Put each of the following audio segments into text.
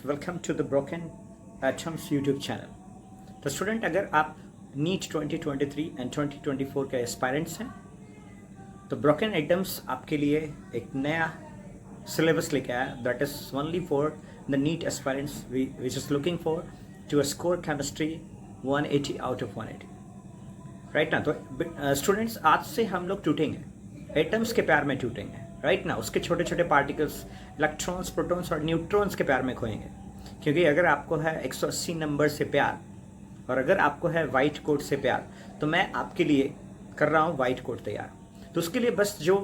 Welcome to the Broken Atoms YouTube channel. तो student, अगर आप नीट 2023 एंड 2024 के एस्पायरेंट्स हैं तो ब्रोकन एटम्स आपके लिए एक नया सिलेबस लेके आया that is only for the NEET aspirants which is looking for to score chemistry 180 out of 180, right ना। तो स्टूडेंट्स, आज से हम लोग टूटेंगे, एटम्स के प्यार में टूटेंगे, राइट ना। उसके छोटे छोटे पार्टिकल्स, इलेक्ट्रॉन्स, प्रोटॉन्स और न्यूट्रॉन्स के प्यार में खोएंगे। क्योंकि अगर आपको है 180 नंबर से प्यार और अगर आपको है वाइट कोट से प्यार, तो मैं आपके लिए कर रहा हूँ वाइट कोट तैयार। तो उसके लिए बस जो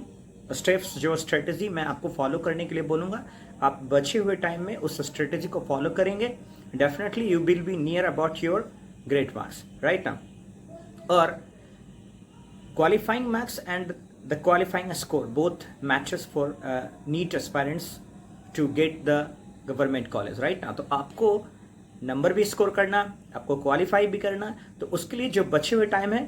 स्टेप्स, जो स्ट्रेटजी मैं आपको फॉलो करने के लिए बोलूँगा, आप बचे हुए टाइम में उस स्ट्रेटजी को फॉलो करेंगे, definitely you will be near about your great marks, right ना। और qualifying marks and the qualifying score both matches for NEET aspirants to get the government college, right ना। तो आपको नंबर भी स्कोर करना, आपको क्वालिफाई भी करना। तो उसके लिए जो बचे हुए टाइम है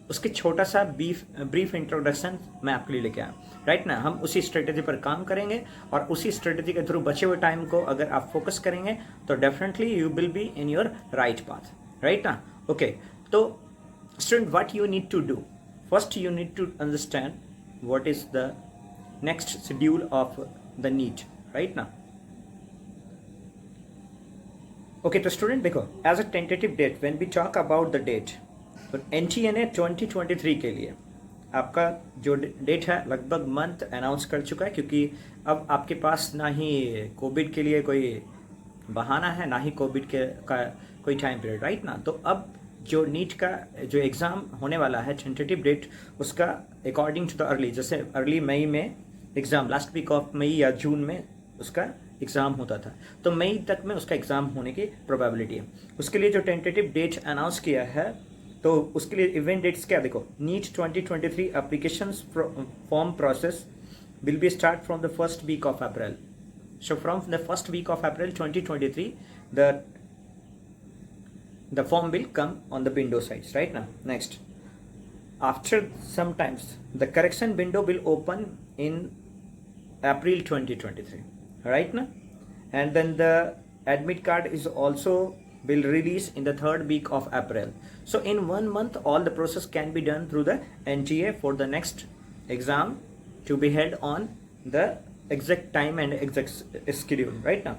उसके छोटा सा ब्रीफ इंट्रोडक्शन मैं आपके लिए लेके आया, राइट ना। हम उसी स्ट्रेटेजी पर काम करेंगे और उसी स्ट्रेटेजी के थ्रू बचे हुए टाइम को अगर आप फोकस करेंगे तो definitely you will be in your right path, right ना। ओके, तो student, what you need to do, first you need to understand what is the next schedule of the NEET, right now. Okay, तो student देखो, as a tentative date when we talk about the date, तो NTA ने 2023 के लिए आपका जो date है लगभग मंथ अनाउंस कर चुका है, क्योंकि अब आपके पास ना ही कोविड के लिए कोई बहाना है, ना ही कोविड का कोई टाइम पीरियड, राइट ना। तो अब जो नीट का जो एग्ज़ाम होने वाला है टेंटेटिव डेट उसका अकॉर्डिंग टू द अर्ली, जैसे अर्ली मई में एग्ज़ाम, लास्ट वीक ऑफ मई या जून में उसका एग्ज़ाम होता था, तो मई तक में उसका एग्ज़ाम होने की प्रोबेबिलिटी है। उसके लिए जो टेंटेटिव डेट अनाउंस किया है, तो उसके लिए इवेंट डेट्स क्या देखो, NEET 2023 application form process will be start from the first week of April. So from the first week of April 2023 the form will come on the window sides, right now. Next, after some times the correction window will open in April 2023, right now. And then the admit card is also will release in the third week of April. So in 1 month all the process can be done through the NTA for the next exam to be held on the exact time and exact schedule, right now.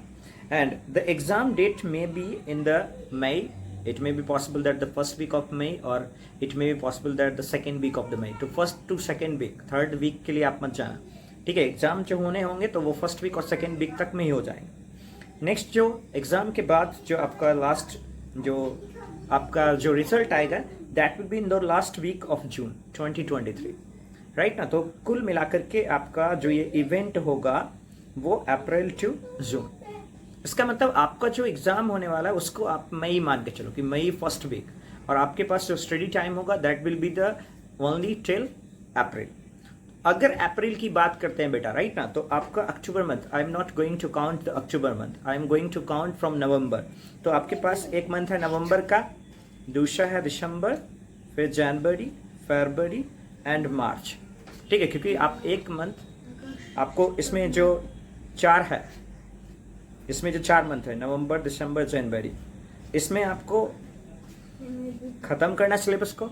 And the exam date may be in the May. It may be possible that the first week of May, or it may be possible that the second week of the May. तो first to second week, third week के लिए आप मत जाना, ठीक है। Exam जो होने होंगे तो वो फर्स्ट वीक और सेकेंड वीक तक में ही हो जाएंगे। नेक्स्ट, जो एग्जाम के बाद जो आपका लास्ट जो आपका जो रिजल्ट आएगा, that will be in the last week of June 2023, right ना। तो कुल मिलाकर के आपका जो ये इवेंट होगा वो अप्रैल टू जून। इसका मतलब आपका जो एग्जाम होने वाला है उसको आप मई मान के चलो कि मई फर्स्ट वीक, और आपके पास जो स्टडी टाइम होगा that will be the only till April. अगर अप्रैल की बात करते हैं बेटा, राइट ना, तो आपका October month, I am not going to count the October month, I am going to count from November. तो आपके पास एक मंथ है नवंबर का, दूसरा है दिसंबर, फिर जनवरी, फरवरी एंड मार्च, ठीक है। क्योंकि आप एक मंथ आपको इसमें जो चार है, इसमें जो 4 मंथ है नवंबर, दिसंबर, जनवरी, इसमें आपको खत्म करना सिलेबस को,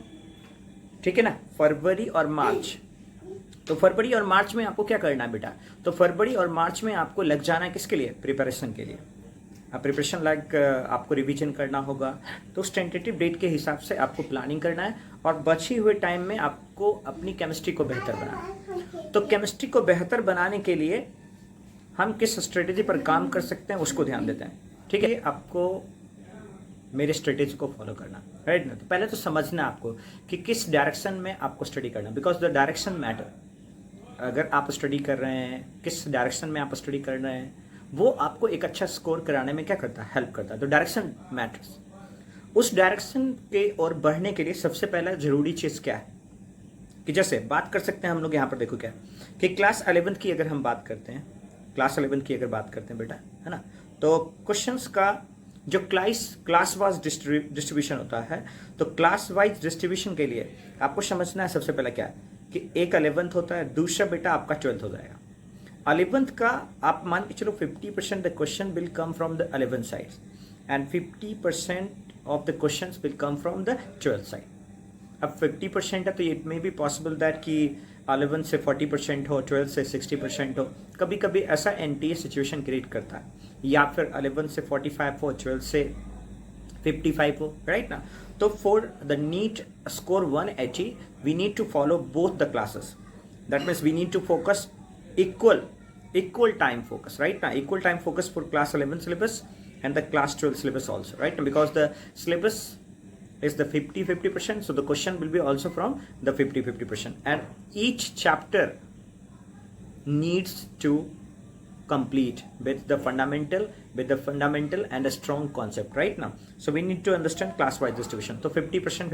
ठीक है ना। फरवरी और मार्च, तो फरवरी और मार्च में आपको क्या करना है बेटा, तो फरवरी और मार्च में आपको लग जाना है किसके लिए, प्रिपरेशन के लिए। अब प्रिपरेशन लाइक आपको रिवीजन करना होगा, तो उस टेंटेटिव डेट के हिसाब से आपको प्लानिंग करना है और बचे हुए टाइम में आपको अपनी केमिस्ट्री को बेहतर बनाना है। तो केमिस्ट्री को बेहतर बनाने के लिए हम किस स्ट्रेटेजी पर काम कर सकते हैं उसको ध्यान देते हैं, ठीक है। आपको मेरे स्ट्रेटेजी को फॉलो करना, राइट ना। तो पहले तो समझना आपको कि किस डायरेक्शन में आपको स्टडी करना, बिकॉज द डायरेक्शन मैटर। अगर आप स्टडी कर रहे हैं, किस डायरेक्शन में आप स्टडी कर रहे हैं, वो आपको एक अच्छा स्कोर कराने में क्या करता है, हेल्प करता है। तो डायरेक्शन मैटर्स। उस डायरेक्शन के ओर बढ़ने के लिए सबसे पहला जरूरी चीज़ क्या है कि जैसे बात कर सकते हैं हम लोग यहाँ पर, देखो क्या कि क्लास 11th की अगर हम बात करते हैं, क्लास 11 की अगर बात करते हैं बेटा, है ना, तो क्वेश्चंस का जो क्लास वाइज डिस्ट्रीब्यूशन होता है, तो क्लास वाइज डिस्ट्रीब्यूशन के लिए आपको समझना है सबसे पहले क्या है कि एक 11th होता है, दूसरा बेटा आपका 12th हो जाएगा। 11th का आप मान के चलो 50% the question will come from the 11th side and 50% of the questions will come from the 12th side. अब 50% है तो it may be possible that कि 11 से 40% हो, 12 से 60% हो. कभी कभी ऐसा एनटीए सिचुएशन क्रिएट करता है, या फिर 11 से 45 हो, 12 से 55 हो, राइट ना. तो for the NEET score 180 we need to follow both the classes. That means we need to focus equal time focus, right now equal time focus for class 11 syllabus and the class 12 syllabus also, right, because the syllabus is the 50-50%, so the question will be also from the 50-50%, and each chapter needs to complete with the fundamental and a strong concept, right now. So we need to understand class wise distribution. So 50%,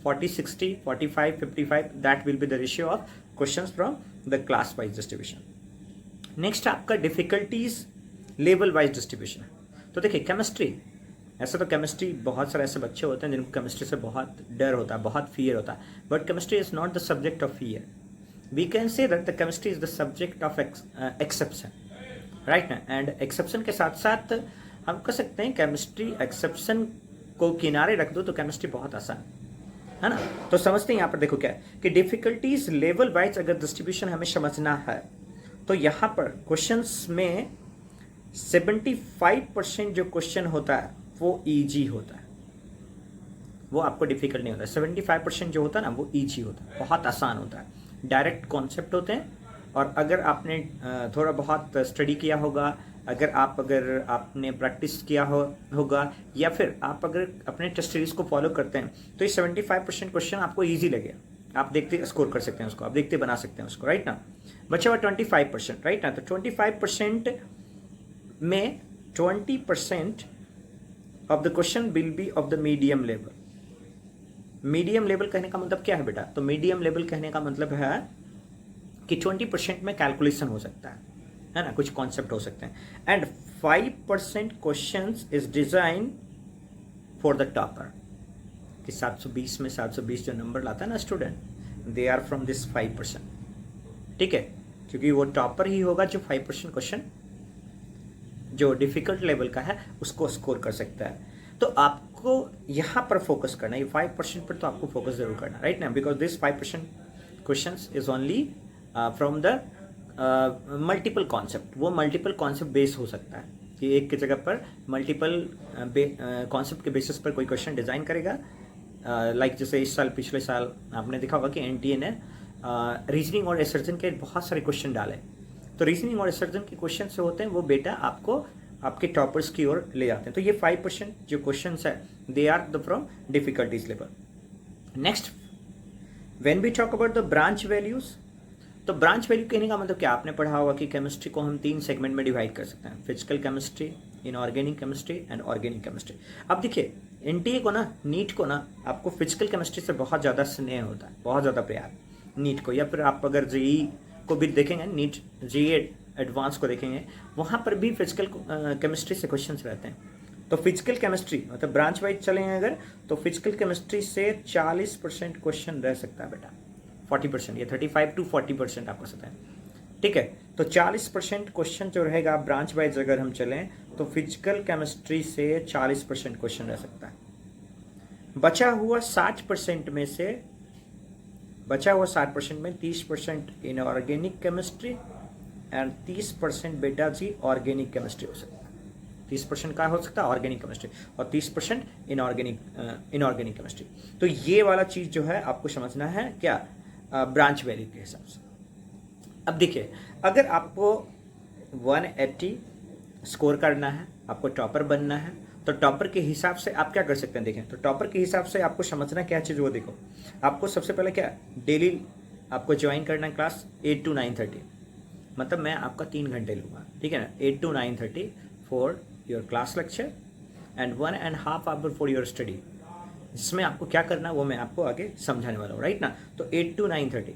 40-60, 45-55, that will be the ratio of questions from the class wise distribution. Next आपका difficulties level wise distribution. तो देखिए chemistry, ऐसा तो chemistry बहुत सारे ऐसे बच्चे होते हैं जिनको केमिस्ट्री से बहुत डर होता है, बहुत फियर होता है, but chemistry is not the subject of fear. We can say that the chemistry is the subject of exception, right ना. एंड एक्सेप्शन के साथ साथ हम कह सकते हैं केमिस्ट्री एक्सेप्शन को किनारे रख दो तो केमिस्ट्री बहुत आसान है ना. तो समझते हैं यहाँ पर, देखो क्या है कि डिफिकल्टीज लेवल वाइज अगर डिस्ट्रीब्यूशन हमें समझना है तो यहाँ पर क्वेश्चंस में 75% जो क्वेश्चन होता है वो इजी होता है, वो आपको डिफिकल्ट नहीं होता है. 75% जो होता है ना वो इजी होता है, बहुत आसान होता है, डायरेक्ट कॉन्सेप्ट होते हैं. और अगर आपने थोड़ा बहुत स्टडी किया होगा, अगर आपने प्रैक्टिस किया होगा, या फिर आप अगर अपने टेस्ट सीरीज को फॉलो करते हैं तो ये 75% क्वेश्चन आपको ईजी लगेगा. आप देखते स्कोर कर सकते हैं उसको, आप देखते बना सकते हैं उसको, राइट ना. बचा हुआ 25%, राइट ना. तो 25% में 20% of the question will be of the medium level. Medium level कहने का मतलब क्या है बेटा? तो मीडियम लेवल कहने का मतलब है कि 20% में कैलकुलेशन हो सकता है ना, कुछ कॉन्सेप्ट हो सकते हैं. And 5% questions is design for the topper. कि 720 में 720 जो नंबर लाता है ना student, they are from this 5%, ठीक है, क्योंकि वो टॉपर ही होगा जो 5% क्वेश्चन जो डिफिकल्ट लेवल का है उसको स्कोर कर सकता है. तो आपको यहाँ पर फोकस करना है, ये 5% पर तो आपको फोकस जरूर करना, राइट ना, because this 5% questions is only from the multiple concept. वो मल्टीपल कॉन्सेप्ट बेस हो सकता है कि एक की जगह पर मल्टीपल कॉन्सेप्ट के बेसिस पर कोई क्वेश्चन डिजाइन करेगा. लाइक जैसे इस साल, पिछले साल आपने देखा होगा कि एनटीए ने रीजनिंग और रिसर्जन के बहुत सारे क्वेश्चन डाले. तो रीजनिंग और रिसर्जन के क्वेश्चन से होते हैं वो बेटा आपको आपके टॉपर्स की ओर ले जाते हैं. तो ये 5% जो क्वेश्चन है they are the from difficulties level. Next, when we talk about the branch values, तो ब्रांच वैल्यू कहने का मतलब क्या? आपने पढ़ा होगा कि केमिस्ट्री को हम 3 सेगमेंट में डिवाइड कर सकते हैं, physical chemistry, inorganic chemistry and organic chemistry. अब देखिए एनटीए को ना, नीट को ना, आपको फिजिकल केमिस्ट्री से बहुत ज़्यादा स्नेह होता है, बहुत ज़्यादा प्यार नीट को. या फिर आप अगर जेई को भी देखेंगे, नीट जेई एडवांस को देखेंगे, वहाँ पर भी फिजिकल केमिस्ट्री से क्वेश्चंस रहते हैं. तो फिजिकल केमिस्ट्री मतलब ब्रांच वाइज चलेंगे अगर, तो फिजिकल केमिस्ट्री से 40% क्वेश्चन रह सकता है बेटा, 40%, ये 35 to 40% आपको सकता है, ठीक है. तो 40% क्वेश्चन जो रहेगा ब्रांच वाइज अगर हम चलें तो फिजिकल केमिस्ट्री से 40% क्वेश्चन रह सकता है. बचा हुआ 60% में 30% इनऑर्गेनिक केमिस्ट्री एंड 30% बेटा जी ऑर्गेनिक केमिस्ट्री हो सकता है. 30% का हो सकता है ऑर्गेनिक केमिस्ट्री और 30% इनऑर्गेनिक केमिस्ट्री. तो ये वाला चीज़ जो है आपको समझना है क्या, ब्रांच वैल्यू के हिसाब से. अब देखिए अगर आपको 180 स्कोर करना है, आपको टॉपर बनना है, तो टॉपर के हिसाब से आप क्या कर सकते हैं? देखें तो टॉपर के हिसाब से आपको समझना क्या चीज़, वो देखो. आपको सबसे पहले क्या, डेली आपको ज्वाइन करना है क्लास 8 to 9:30, मतलब मैं आपका 3 घंटे लूँगा, ठीक है ना. 8 to 9:30 for your class lecture and 1.5 hour for your study. जिसमें आपको क्या करना है वो मैं आपको आगे समझाने वाला हूँ, राइट ना. तो 8 to 9:30,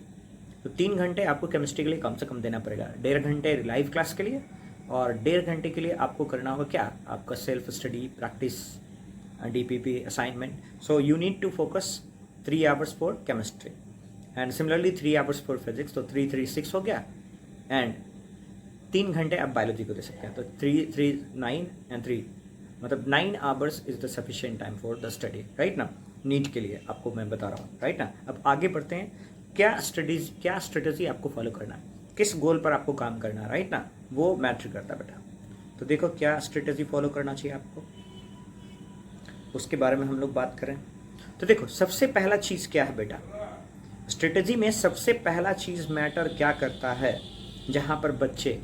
तो 3 घंटे आपको केमिस्ट्री के लिए कम से कम देना पड़ेगा. 1.5 घंटे लाइव क्लास के लिए और 1.5 घंटे के लिए आपको करना होगा क्या, आपका self study, practice, DPP assignment. So you need to focus 3 hours for chemistry and similarly 3 hours for physics. तो 3 3 6 हो गया. एंड 3 घंटे आप बायोलॉजी को दे सकते हैं। तो 9 एंड 3 मतलब 9 hours is the sufficient time for the study, right ना, नीट के लिए आपको मैं बता रहा हूँ, राइट ना। अब आगे बढ़ते हैं, क्या स्ट्रेटेजी आपको फॉलो करना है, किस गोल पर आपको काम करना है, राइट ना, वो मैटर करता है बेटा। तो देखो क्या स्ट्रेटेजी फॉलो करना चाहिए आपको, उसके बारे में हम लोग बात करें। तो देखो सबसे पहला चीज़ क्या है बेटा, स्ट्रेटेजी में सबसे पहला चीज़ मैटर क्या करता है, जहाँ पर बच्चे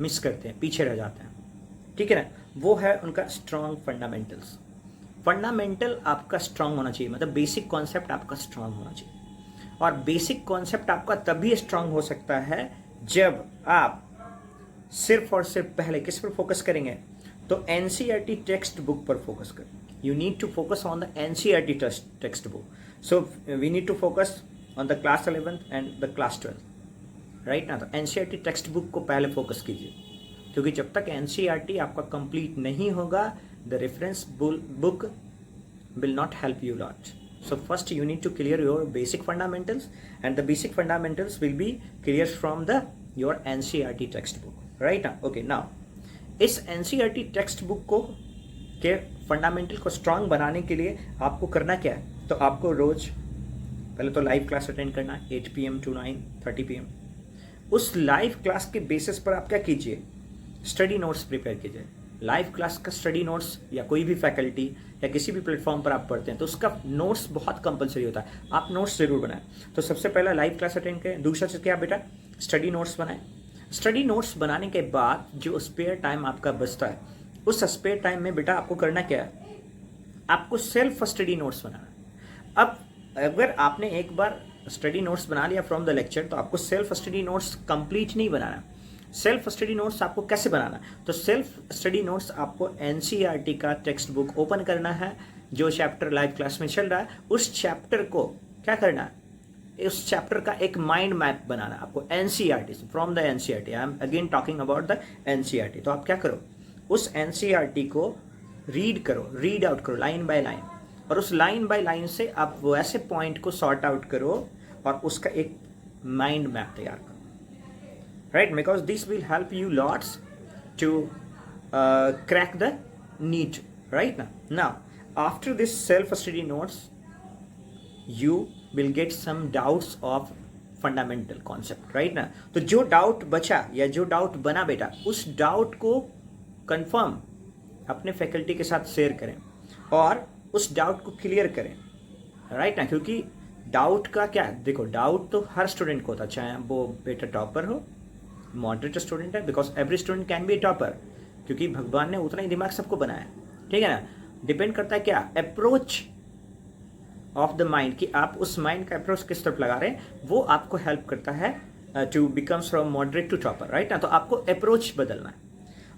मिस करते हैं, पीछे रह जाते हैं, ठीक है ना, वो है उनका स्ट्रॉन्ग फंडामेंटल्स। फंडामेंटल आपका स्ट्रांग होना चाहिए, मतलब बेसिक कॉन्सेप्ट आपका स्ट्रांग होना चाहिए। और बेसिक कॉन्सेप्ट आपका तभी स्ट्रांग हो सकता है जब आप सिर्फ और सिर्फ पहले किस पर फोकस करेंगे, तो एनसीईआरटी टेक्स्ट बुक पर फोकस करें। You need to focus on the NCERT text book. So we need to focus on the class 11th and the class 12, right ना। तो एनसीईआरटी टेक्स्ट बुक को पहले फोकस कीजिए, क्योंकि जब तक एनसीईआरटी आपका कंप्लीट नहीं होगा, the reference book will not help you lot. So first you need to clear your basic fundamentals, and the basic fundamentals will be clear from the your NCERT textbook, right now. Okay, now इस NCERT textbook को के fundamental को strong बनाने के लिए आपको करना क्या है, तो आपको रोज पहले तो लाइव क्लास अटेंड करना है 8 PM to 9:30 PM। उस लाइव क्लास के बेसिस पर आप क्या कीजिए, स्टडी नोट्स प्रिपेयर कीजिए। लाइव क्लास का स्टडी नोट्स या कोई भी फैकल्टी या किसी भी प्लेटफॉर्म पर आप पढ़ते हैं तो उसका नोट्स बहुत कंपलसरी होता है, आप नोट्स जरूर बनाएं। तो सबसे पहला लाइव क्लास अटेंड करें, दूसरा चीज़ क्या बेटा, स्टडी नोट्स बनाएं। स्टडी नोट्स बनाने के बाद जो स्पेयर टाइम आपका बचता है, उस स्पेयर टाइम में बेटा आपको करना क्या है, आपको सेल्फ स्टडी नोट्स बनाना है। अब अगर आपने एक बार स्टडी नोट्स बना लिया फ्रॉम द लेक्चर, तो आपको सेल्फ स्टडी नोट्स कंप्लीट नहीं बनाना। सेल्फ स्टडी नोट्स आपको कैसे बनाना, तो सेल्फ स्टडी नोट्स आपको एनसीईआरटी का टेक्स्ट बुक ओपन करना है, जो चैप्टर लाइव क्लास में चल रहा है उस चैप्टर को क्या करना है, उस चैप्टर का एक माइंड मैप बनाना है आपको एनसीईआरटी से, from the NCERT. I am again talking about the NCERT. तो आप क्या करो, उस एनसीईआरटी को रीड करो, रीड आउट करो लाइन बाय लाइन, और उस लाइन बाय लाइन से आप वो ऐसे पॉइंट को सॉर्ट आउट करो और उसका एक माइंड मैप तैयार करो, right, because this will help you lots to crack the NEET, right now after this self study notes you will get some doubts of fundamental concept, right ना। तो जो doubt बचा या जो डाउट बना बेटा, उस डाउट को कंफर्म अपने फैकल्टी के साथ शेयर करें और उस डाउट को क्लियर करें, राइट ना। क्योंकि डाउट का क्या, देखो डाउट तो हर स्टूडेंट को होता है, चाहे वो बेटा टॉपर हो, मॉडरेट स्टूडेंट है, because every student can be A topper, क्योंकि भगवान ने उतना ही दिमाग सबको बनाया, ठीक है ना। डिपेंड करता है क्या, अप्रोच ऑफ द माइंड, कि आप उस माइंड का अप्रोच किस तरफ लगा रहे हैं, वो आपको हेल्प करता है to becomes from moderate to topper, right ना। तो आपको अप्रोच बदलना है।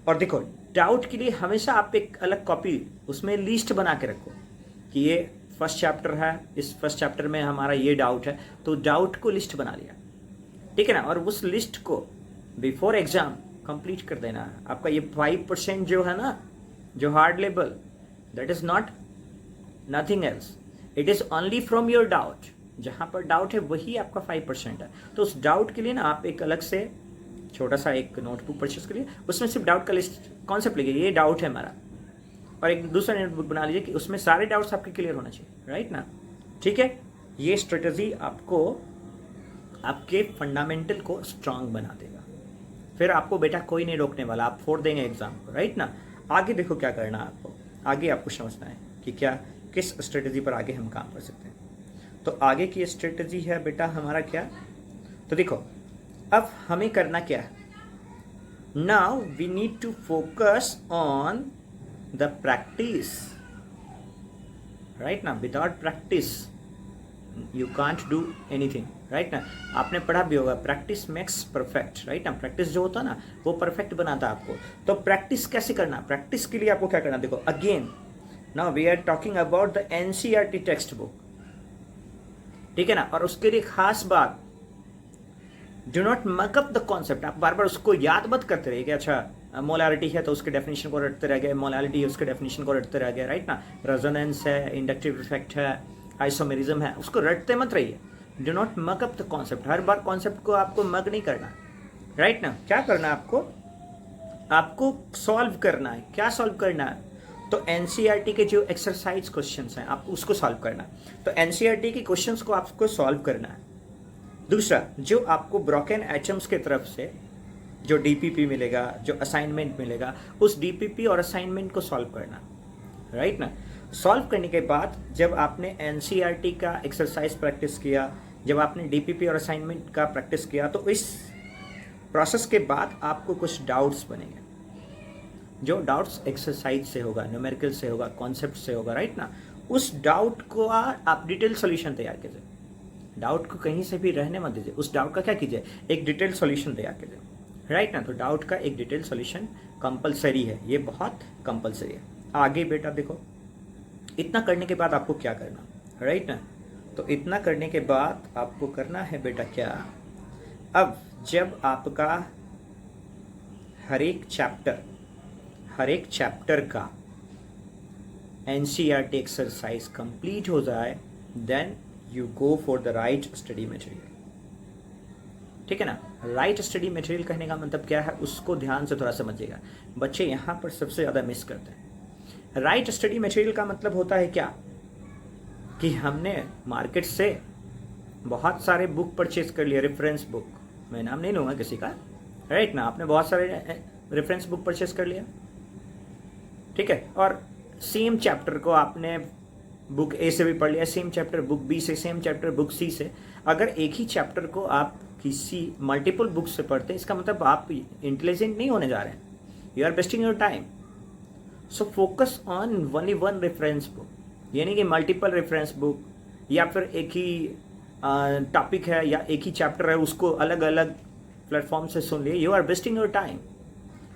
और देखो डाउट के लिए हमेशा आप एक अलग कॉपी उसमें लिस्ट बना के रखो कि ये फर्स्ट चैप्टर है, इस फर्स्ट चैप्टर में हमारा ये डाउट है, तो डाउट को लिस्ट बना लिया, ठीक है ना। और उस लिस्ट को बिफोर एग्जाम कंप्लीट कर देना है। आपका ये 5% जो है ना, जो hard level, that is not nothing else, it is only from your doubt. जहाँ पर डाउट है वही आपका 5% है। तो उस डाउट के लिए ना आप एक अलग से छोटा सा एक नोटबुक परचेस करिए, उसमें सिर्फ डाउट का लिस्ट कॉन्सेप्ट लिखिए, ये डाउट है हमारा, और एक दूसरा नोटबुक बना लीजिए कि उसमें सारे डाउट्स आपके क्लियर होना चाहिए, राइट ना, ठीक है। ये स्ट्रेटजी आपको आपके फंडामेंटल को स्ट्रांग बना देगा, फिर आपको बेटा कोई नहीं रोकने वाला, आप फोड़ देंगे एग्जाम को, राइट ना। आगे देखो क्या करना है आपको, आगे आपको समझना है कि क्या किस स्ट्रेटजी पर आगे हम काम कर सकते हैं। तो आगे की स्ट्रेटजी है बेटा हमारा क्या, तो देखो अब हमें करना क्या है, now we need to focus on the practice, right ना। Without practice you can't do anything, right ना। आपने पढ़ा भी होगा, प्रैक्टिस मेक्स परफेक्ट, राइट ना। प्रैक्टिस जो होता है ना वो परफेक्ट बनाता है आपको। तो प्रैक्टिस कैसे करना, प्रैक्टिस के लिए आपको क्या करना, देखो again now we are talking about the NCERT text book, ठीक है ना। और उसके लिए खास बात, do not mug up the concept. आप बार बार उसको याद मत करते रहिए कि अच्छा मोलैरिटी है तो उसके डेफिनेशन को रटते रह गए, मोलैरिटी है उसके डेफिनेशन को रटते रह गए, राइट ना। रेजोनेंस है, इंडक्टिव इफेक्ट है, आइसोमेरिज्म है, उसको रटते मत रहिए। Do not mug up the concept. Her bar concept को आपको मग नहीं करना, राइट ना। क्या करना है आपको, आपको सॉल्व करना है। क्या सॉल्व करना है, तो एनसीईआरटी के जो एक्सरसाइज क्वेश्चंस हैं आप उसको सॉल्व करना है। तो एनसीईआरटी के क्वेश्चंस को आपको सॉल्व करना है। दूसरा, जो आपको ब्रोकन एटम्स के तरफ से जो डीपीपी मिलेगा, जो असाइनमेंट मिलेगा, उस डीपीपी और असाइनमेंट को सॉल्व करना, राइट ना। सॉल्व करने के बाद जब आपने एनसीईआरटी का एक्सरसाइज प्रैक्टिस किया, जब आपने डीपीपी और असाइनमेंट का प्रैक्टिस किया, तो इस प्रोसेस के बाद आपको कुछ डाउट्स बनेंगे। जो डाउट्स एक्सरसाइज से होगा, न्यूमेरिकल से होगा, कॉन्सेप्ट से होगा, राइट ना। उस डाउट को आप डिटेल सॉल्यूशन तैयार कीजिए। डाउट को कहीं से भी रहने मत दीजिए, उस डाउट का क्या कीजिए, एक डिटेल सॉल्यूशन तैयार कीजिए, राइट ना। तो डाउट का एक डिटेल सॉल्यूशन कंपलसरी है, ये बहुत कंपलसरी है। आगे बेटा देखो, इतना करने के बाद आपको क्या करना, राइट ना। तो इतना करने के बाद आपको करना है बेटा क्या, अब जब आपका हर एक चैप्टर का एनसीईआरटी एक्सरसाइज कंप्लीट हो जाए, then you go for the right study material. ठीक है ना। राइट स्टडी मटेरियल कहने का मतलब क्या है, उसको ध्यान से थोड़ा समझिएगा। बच्चे यहाँ पर सबसे ज़्यादा मिस करते हैं। राइट स्टडी मटेरियल का मतलब होता है क्या, कि हमने मार्केट से बहुत सारे बुक परचेज कर लिए, रेफरेंस बुक, मैं नाम नहीं लूँगा किसी का, राइट ना। आपने बहुत सारे रेफरेंस बुक परचेज कर लिया, ठीक है, और सेम चैप्टर को आपने बुक ए से भी पढ़ लिया, सेम चैप्टर बुक बी से, सेम चैप्टर बुक सी से। अगर एक ही चैप्टर को आप किसी मल्टीपल बुक से पढ़ते हैं, इसका मतलब आप इंटेलिजेंट नहीं होने जा रहे हैं, you are wasting your time. So focus on only one reference book, यानी कि मल्टीपल रेफरेंस बुक, या फिर एक ही टॉपिक है या एक ही चैप्टर है, उसको अलग अलग प्लेटफॉर्म से सुन लिए, you are wasting your time.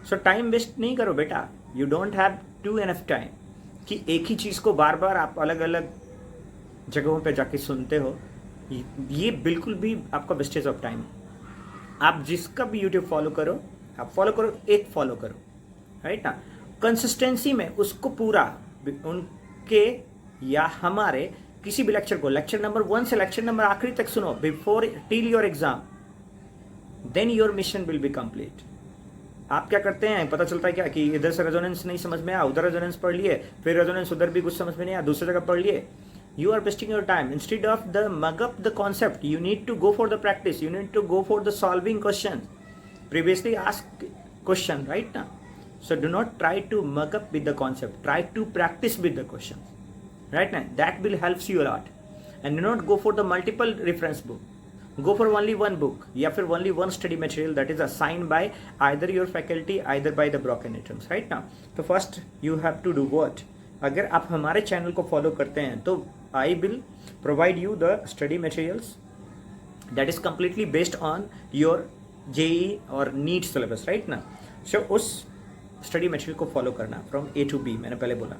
So time waste नहीं करो बेटा, you don't have to enough time कि एक ही चीज़ को बार बार आप अलग अलग जगहों पे जाके सुनते हो, ये बिल्कुल भी आपका वेस्टेज ऑफ टाइम। आप जिसका भी यूट्यूब फॉलो करो, आप फॉलो करो, एक फॉलो करो, राइट ना। कंसिस्टेंसी में उसको पूरा, उनके या हमारे किसी भी लेक्चर को, लेक्चर नंबर 1 से लेक्चर नंबर आखिरी तक सुनो, before till your exam, then your mission will be complete. आप क्या करते हैं, पता चलता है क्या कि इधर से रेजोनेंस नहीं समझ में आया, उधर रेजोनेंस पढ़ लिए, फिर रेजोनेंस उधर भी कुछ समझ में नहीं आया, दूसरी जगह पढ़ लिए। You are wasting your time. Instead of the mug up the concept, you need to go for the practice. You need to go for the solving questions. Previously asked question, right now. So do not try to mug up with the concept. Try to practice with the questions, right now. That will helps you a lot. And do not go for the multiple reference book. Go for only one book, या फिर only one study material that is assigned by either your faculty, either by the broken items, right now. So first you have to do what? अगर आप हमारे channel को follow करते हैं तो I will provide you the study materials that is completely based on your JEE और NEET syllabus, right ना। So उस स्टडी मटेरियल को फॉलो करना फ्रॉम ए टू बी, मैंने पहले बोला।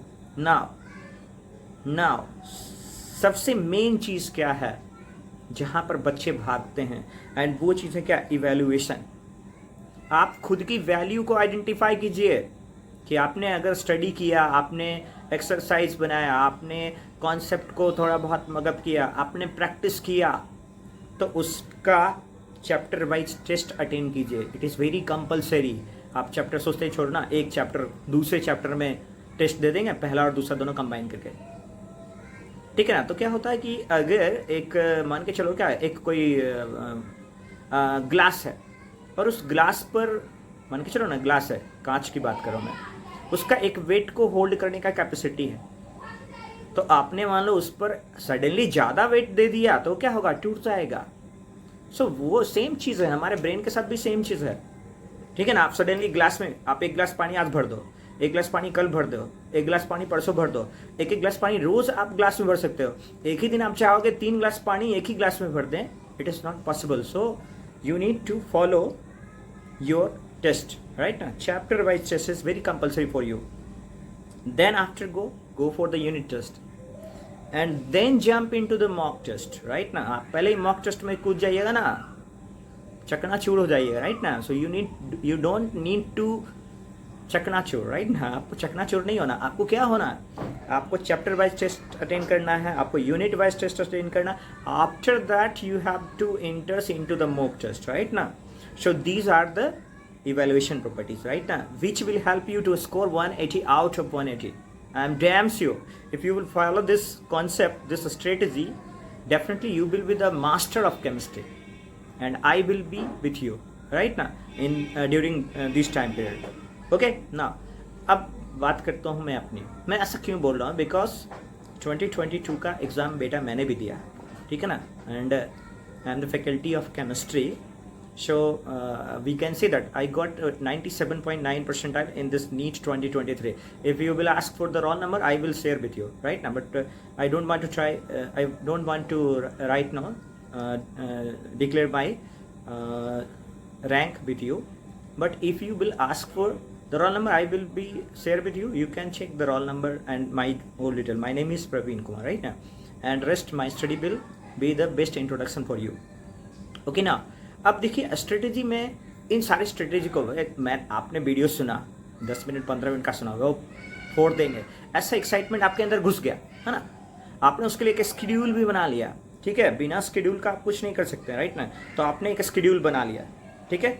नाउ सबसे मेन चीज़ क्या है जहाँ पर बच्चे भागते हैं, एंड वो चीज़ है क्या, इवैल्यूएशन। आप खुद की वैल्यू को आइडेंटिफाई कीजिए कि आपने अगर स्टडी किया, आपने एक्सरसाइज बनाया, आपने कॉन्सेप्ट को थोड़ा बहुत मगअप किया, आपने प्रैक्टिस किया, तो उसका चैप्टर वाइज टेस्ट अटेंड कीजिए। It is very compulsory. आप चैप्टर सोचते ही छोड़ना, एक चैप्टर दूसरे चैप्टर में टेस्ट दे देंगे, पहला और दूसरा दोनों कंबाइन करके, ठीक है ना। तो क्या होता है कि अगर एक मान के चलो क्या, एक कोई ग्लास है, और उस ग्लास पर मान के चलो ना, ग्लास है, कांच की बात करो मैं, उसका एक वेट को होल्ड करने का कैपेसिटी है। तो आपने मान लो उस पर सडनली ज़्यादा वेट दे दिया तो क्या होगा, टूट जाएगा। सो वो सेम चीज़ है, हमारे ब्रेन के साथ भी सेम चीज़ है, ठीक है ना। आप सडनली ग्लास में आप एक गिलास पानी आज भर दो, एक गिलास पानी कल भर दो, एक गिलास पानी परसों भर दो, एक गिलास पानी रोज आप ग्लास में भर सकते हो। एक ही दिन आप चाहोगे 3 गिलास पानी एक ही ग्लास में भर दें, it is not possible. So you need to follow your test, right now chapter wise test is very compulsory for you. Then after go for the unit test and then jump into the mock test, right now आप पहले ही mock test में कूद जाइएगा ना, चकनाचूर हो जाइएगा, right now. So you don't need to चकनाचूर, right now. आपको चकनाचूर नहीं होना, आपको क्या होना है, आपको चैप्टर वाइज टेस्ट अटेंड करना है, आपको यूनिट वाइज टेस्ट अटेंड करना। After that you have to enters into the mock test, right ना। So these are the evaluation properties, right now, which will help you to score 180 out of 180. I am damn sure if you will follow this concept, this strategy, definitely you will be the master of chemistry, and I will be with you right now in during this time period. Okay, now अब बात करता हूँ मैं ऐसा क्यों बोल रहा हूँ, बिकॉज 2022 का एग्ज़ाम बेटा मैंने भी दिया, ठीक है ना, and I am the faculty of chemistry. So we can say that I got 97.9 percentile in this NEET 2023. If you will ask for the roll number, I will share with you right now. But I don't want to try. I don't want to right now declare my rank with you. But if you will ask for the roll number, I will be share with you. You can check the roll number and my whole detail. My name is Praveen Kumar right now, and rest my study will be the best introduction for you. Okay now. अब देखिए strategy में इन सारी strategy को मैं आपने video सुना 10 minute 15 minute का सुना वो फोड़ देंगे, ऐसा एक्साइटमेंट आपके अंदर घुस गया है ना, आपने उसके लिए एक स्केड्यूल भी बना लिया, ठीक है. बिना स्केड्यूल का आप कुछ नहीं कर सकते राइट ना, तो आपने एक स्केड्यूल बना लिया, ठीक है.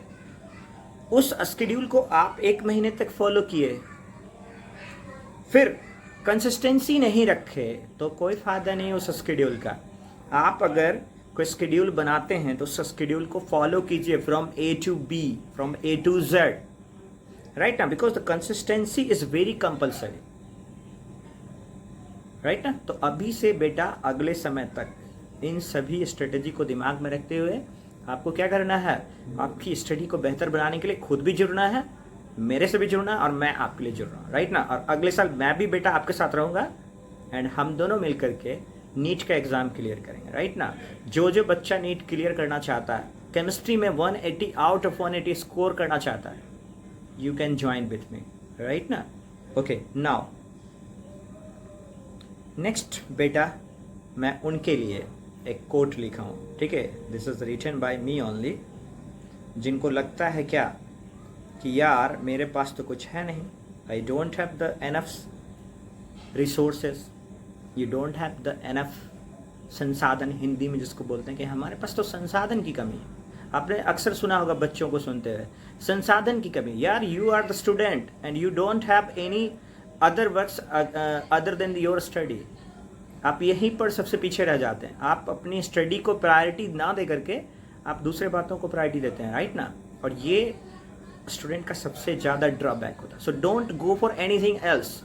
उस स्केड्यूल को आप 1 महीने तक फॉलो किए, फिर कंसिस्टेंसी नहीं रखे तो कोई फायदा नहीं उस स्केड्यूल का. आप अगर कोई स्केड्यूल बनाते हैं तो उस स्केड्यूल को फॉलो कीजिए from A to B, from A to Z, right ना, because the consistency is very compulsory, right ना. तो अभी से बेटा अगले समय तक इन सभी स्ट्रेटेजी को दिमाग में रखते हुए आपको क्या करना है, आपकी स्टडी को बेहतर बनाने के लिए खुद भी जुड़ना है, मेरे से भी जुड़ना है, और मैं आपके लिए जुड़ रहा हूँ राइट ना. और अगले साल मैं भी बेटा आपके साथ रहूँगा एंड हम दोनों मिल करके नीट का एग्जाम क्लियर करेंगे राइट ना. जो बच्चा नीट क्लियर करना चाहता है, केमिस्ट्री में 180 आउट ऑफ 180 स्कोर करना चाहता है, you can join with me right ना. ओके नाउ नेक्स्ट बेटा मैं उनके लिए एक कोट लिखा हूँ, ठीक है. This is written by me only. जिनको लगता है क्या कि यार मेरे पास तो कुछ है नहीं, I don't have the enough resources, you don't have the enough संसाधन, हिंदी में जिसको बोलते हैं कि हमारे पास तो संसाधन की कमी है. आपने अक्सर सुना होगा बच्चों को सुनते हुए संसाधन की कमी. यार you are the student and you don't have any other works other than your study. आप यहीं पर सबसे पीछे रह जाते हैं. आप अपनी स्टडी को प्रायोरिटी ना दे करके आप दूसरे बातों को प्रायोरिटी देते हैं राइट ना. और ये स्टूडेंट का सबसे ज़्यादा ड्रॉबैक होता है. So don't go for anything else.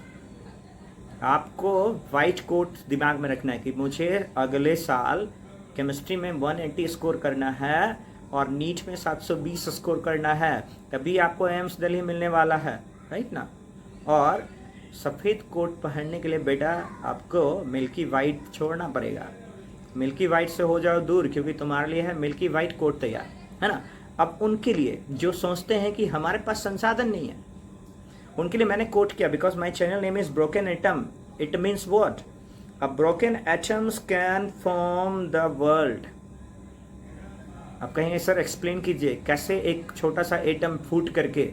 आपको वाइट कोट दिमाग में रखना है कि मुझे अगले साल केमिस्ट्री में 180 स्कोर करना है और नीट में 720 स्कोर करना है, तभी आपको एम्स दिल्ली मिलने वाला है राइट ना. और सफ़ेद कोट पहनने के लिए बेटा आपको मिल्की वाइट छोड़ना पड़ेगा. मिल्की वाइट से हो जाओ दूर, क्योंकि तुम्हारे लिए है मिल्की वाइट कोट तैयार है ना. अब उनके लिए जो सोचते हैं कि हमारे पास संसाधन नहीं है, उनके लिए मैंने कोट किया, because my channel name is broken atom. It means what? A broken atoms can form the world. अब कहेंगे सर एक्सप्लेन कीजिए कैसे एक छोटा सा एटम फूट करके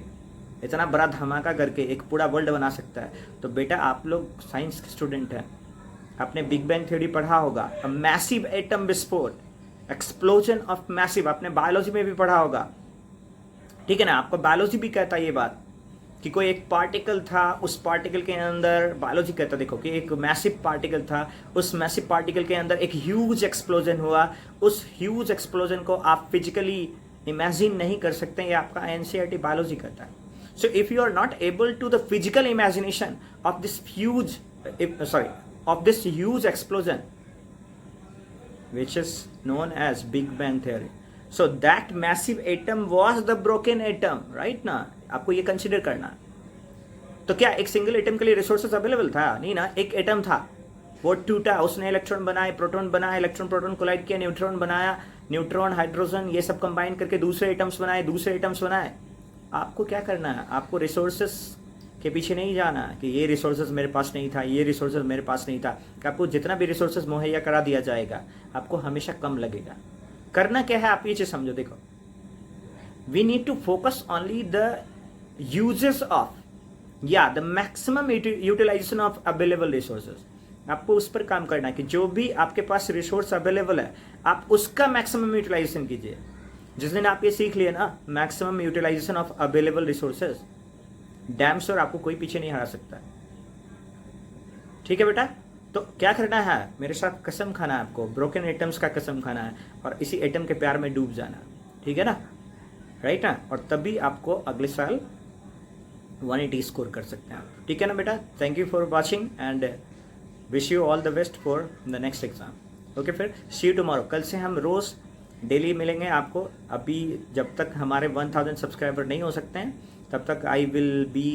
इतना बड़ा धमाका करके एक पूरा वर्ल्ड बना सकता है. तो बेटा आप लोग साइंस के स्टूडेंट हैं, आपने बिग बैंग थ्योरी पढ़ा होगा, अ मैसिव एटम विस्फोट, एक्सप्लोजन ऑफ मैसिव, आपने बायोलॉजी में भी पढ़ा होगा, ठीक है ना. आपको बायोलॉजी भी कहता है ये बात कि कोई एक पार्टिकल था, उस पार्टिकल के अंदर बायोलॉजी कहता देखो कि एक मैसिव पार्टिकल था, उस मैसिव पार्टिकल के अंदर एक ह्यूज एक्सप्लोजन हुआ. उस ह्यूज एक्सप्लोजन को आप फिजिकली इमेजिन नहीं कर सकते, ये आपका एनसीईआरटी बायोलॉजी कहता है. So if you are not able to the physical imagination of this huge of this huge explosion which is known as Big Bang theory. So that massive atom was the broken atom, right ना. आपको ये consider करना. तो क्या एक single atom के लिए resources available था? नहीं ना. एक एटम था, वो टूटा, उसने इलेक्ट्रॉन बनाए, प्रोटॉन बनाए, इलेक्ट्रॉन प्रोटॉन कोलाइड किया, न्यूट्रॉन बनाया, न्यूट्रॉन हाइड्रोजन ये सब कंबाइन करके दूसरे एटम्स बनाए, दूसरे एटम्स बनाए. आपको क्या करना है? आपको रिसोर्सेज के पीछे नहीं जाना कि ये रिसोर्सेज मेरे पास नहीं था, ये रिसोर्सेज मेरे पास नहीं था. कि आपको जितना भी रिसोर्सेज मुहैया करा दिया जाएगा आपको हमेशा कम लगेगा. करना क्या है आप ये चीज समझो. देखो, we need to focus only the uses of the maximum utilization of available resources. आपको उस पर काम करना है कि जो भी आपके पास रिसोर्स अवेलेबल है आप उसका मैक्सिमम यूटिलाइजेशन कीजिए. जिस दिन आप ये सीख लिए ना, maximum utilization of available resources, damn sure आपको कोई पीछे नहीं हरा सकता। ठीक है बेटा, तो क्या करना है, मेरे साथ कसम खाना है आपको, ब्रोकन एटम्स का कसम खाना है और इसी एटम के प्यार में डूब जाना। ठीक है ना, राइट ना, और तभी आपको अगले साल 180 स्कोर कर सकते हैं आप। ठीक है ना बेटा, thank you for watching and wish you all the best for the next exam. Okay, फिर सी यू टुमारो। कल से हम रोज़ डेली मिलेंगे आपको। अभी जब तक हमारे 1000 सब्सक्राइबर नहीं हो सकते हैं तब तक आई विल बी